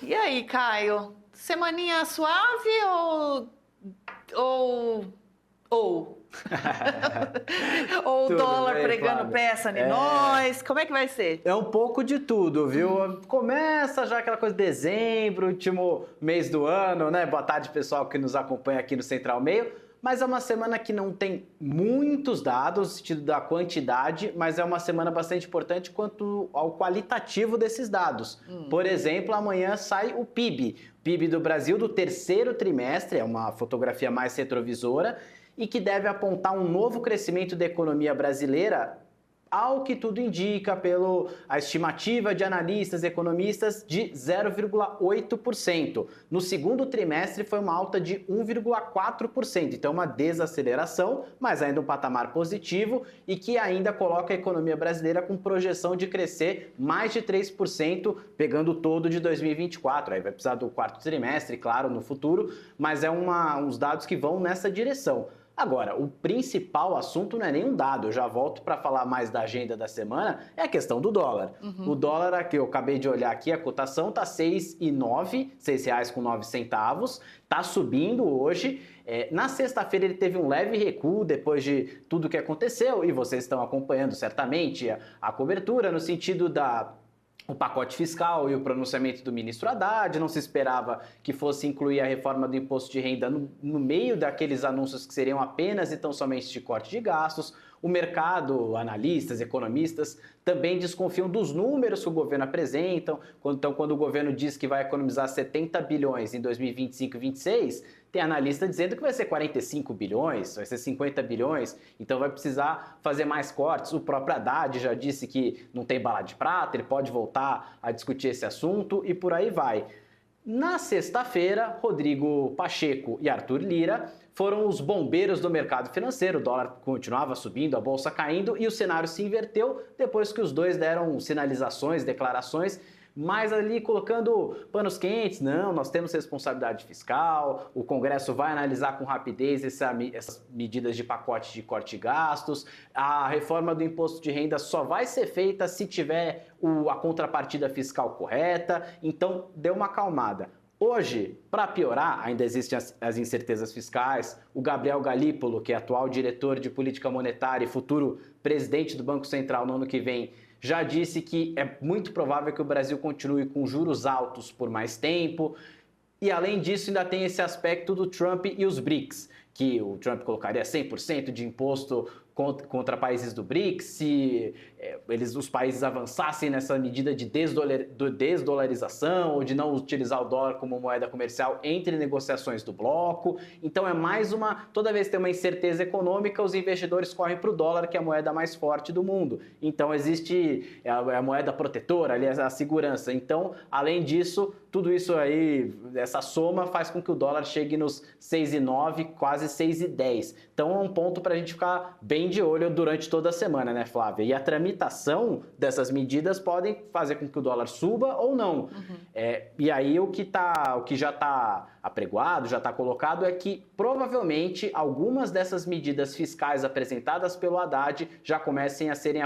E aí, Caio? Semaninha suave ou ou ou o Tudo dólar bem, pregando Flávia? peça em nós? Como é que vai ser? É um pouco de tudo, viu? Começa já aquela coisa de dezembro, último mês do ano, né? Boa tarde, pessoal que nos acompanha aqui no Central Meio. Mas é uma semana que não tem muitos dados, no sentido da quantidade, mas é uma semana bastante importante quanto ao qualitativo desses dados. Por exemplo, amanhã sai o PIB. PIB do Brasil do terceiro trimestre, é uma fotografia mais retrovisora, e que deve apontar um novo crescimento da economia brasileira, ao que tudo indica pela estimativa de analistas e economistas de 0,8%. No segundo trimestre foi uma alta de 1,4%, então uma desaceleração, mas ainda um patamar positivo e que ainda coloca a economia brasileira com projeção de crescer mais de 3%, pegando todo de 2024. Aí vai precisar do quarto trimestre, claro, no futuro, mas é uns dados que vão nessa direção. Agora, o principal assunto não é nenhum dado, eu já volto para falar mais da agenda da semana, é a questão do dólar. O dólar aqui, eu acabei de olhar aqui, a cotação está R$ 6,09, R$ 6,09, está subindo hoje. Na sexta-feira ele teve um leve recuo depois de tudo que aconteceu, e vocês estão acompanhando certamente a cobertura no sentido o pacote fiscal e o pronunciamento do ministro Haddad. Não se esperava que fosse incluir a reforma do imposto de renda no meio daqueles anúncios que seriam apenas e tão somente de corte de gastos. O mercado, analistas, economistas, também desconfiam dos números que o governo apresenta. Então, quando o governo diz que vai economizar 70 bilhões em 2025 e 2026, tem analista dizendo que vai ser 45 bilhões, vai ser 50 bilhões, então vai precisar fazer mais cortes. O próprio Haddad já disse que não tem bala de prata, ele pode voltar a discutir esse assunto e por aí vai. Na sexta-feira, Rodrigo Pacheco e Arthur Lira foram os bombeiros do mercado financeiro. O dólar continuava subindo, a bolsa caindo e o cenário se inverteu depois que os dois deram sinalizações, declarações, mas ali colocando panos quentes. Não, nós temos responsabilidade fiscal, o Congresso vai analisar com rapidez essas medidas de pacote de corte de gastos, a reforma do imposto de renda só vai ser feita se tiver a contrapartida fiscal correta, então deu uma acalmada. Hoje, para piorar, ainda existem as incertezas fiscais. O Gabriel Galípolo, que é atual diretor de política monetária e futuro presidente do Banco Central no ano que vem, já disse que é muito provável que o Brasil continue com juros altos por mais tempo. E além disso, ainda tem esse aspecto do Trump e os BRICS, que o Trump colocaria 100% de imposto contra países do BRICS, se os países avançassem nessa medida de desdolarização ou de não utilizar o dólar como moeda comercial entre negociações do bloco. Então é mais toda vez que tem uma incerteza econômica, os investidores correm para o dólar, que é a moeda mais forte do mundo. Então existe a moeda protetora, ali a segurança. Então, além disso, tudo isso aí, essa soma faz com que o dólar chegue nos 6,09, quase 6,10. Então é um ponto para a gente ficar bem de olho durante toda a semana, né, Flávia? E a tramitação dessas medidas podem fazer com que o dólar suba ou não. E aí o que já está apregoado, já está colocado, é que provavelmente algumas dessas medidas fiscais apresentadas pelo Haddad já comecem a ser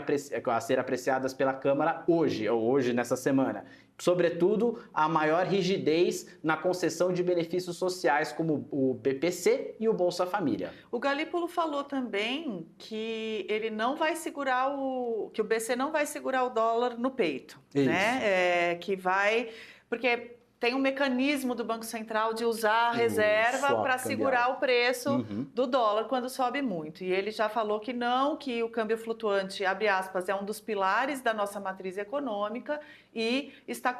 apreciadas pela Câmara hoje nessa semana. Sobretudo, a maior rigidez na concessão de benefícios sociais, como o BPC e o Bolsa Família. O Galípolo falou também que ele não vai segurar que o BC não vai segurar o dólar no peito, Isso. né? Porque tem um mecanismo do Banco Central de usar a reserva para segurar o preço do dólar quando sobe muito. E ele já falou que não, que o câmbio flutuante, abre aspas, é um dos pilares da nossa matriz econômica e está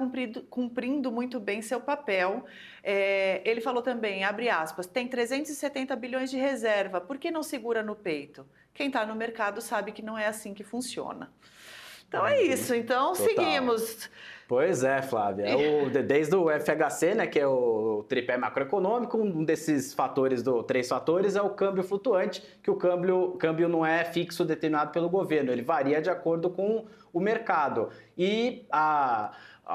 cumprindo muito bem seu papel. Ele falou também, abre aspas, tem 370 bilhões de reserva, por que não segura no peito? Quem está no mercado sabe que não é assim que funciona. Então é isso, então Total. Seguimos. Pois é, Flávia. Desde o FHC, né, que é o tripé macroeconômico, um desses fatores, 3 fatores, é o câmbio flutuante, que o câmbio não é fixo determinado pelo governo, ele varia de acordo com o mercado. E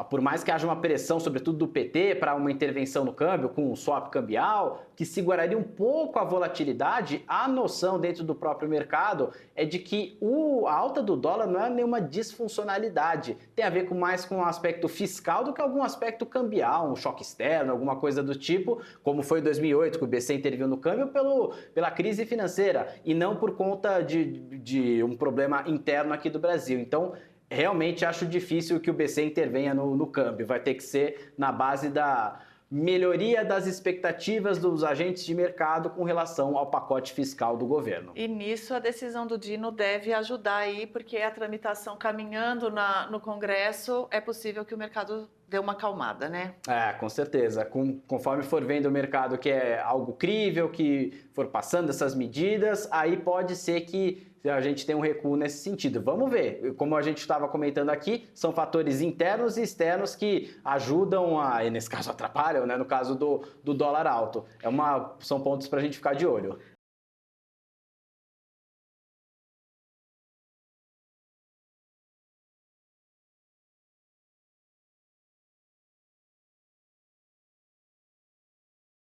por mais que haja uma pressão, sobretudo do PT, para uma intervenção no câmbio, com um swap cambial, que seguraria um pouco a volatilidade, a noção dentro do próprio mercado é de que a alta do dólar não é nenhuma disfuncionalidade. Tem a ver mais com o aspecto fiscal do que algum aspecto cambial, um choque externo, alguma coisa do tipo, como foi em 2008, que o BC interviu no câmbio pela crise financeira, e não por conta de um problema interno aqui do Brasil. Então, realmente acho difícil que o BC intervenha no câmbio. Vai ter que ser na base da melhoria das expectativas dos agentes de mercado com relação ao pacote fiscal do governo. E nisso a decisão do Dino deve ajudar aí, porque a tramitação caminhando no Congresso, é possível que o mercado dê uma acalmada, né? Com certeza. Conforme for vendo o mercado que é algo crível, que for passando essas medidas, aí pode ser que a gente tenha um recuo nesse sentido. Vamos ver. Como a gente estava comentando aqui, são fatores internos e externos que ajudam e nesse caso atrapalham, né? No caso do dólar alto. São pontos para a gente ficar de olho.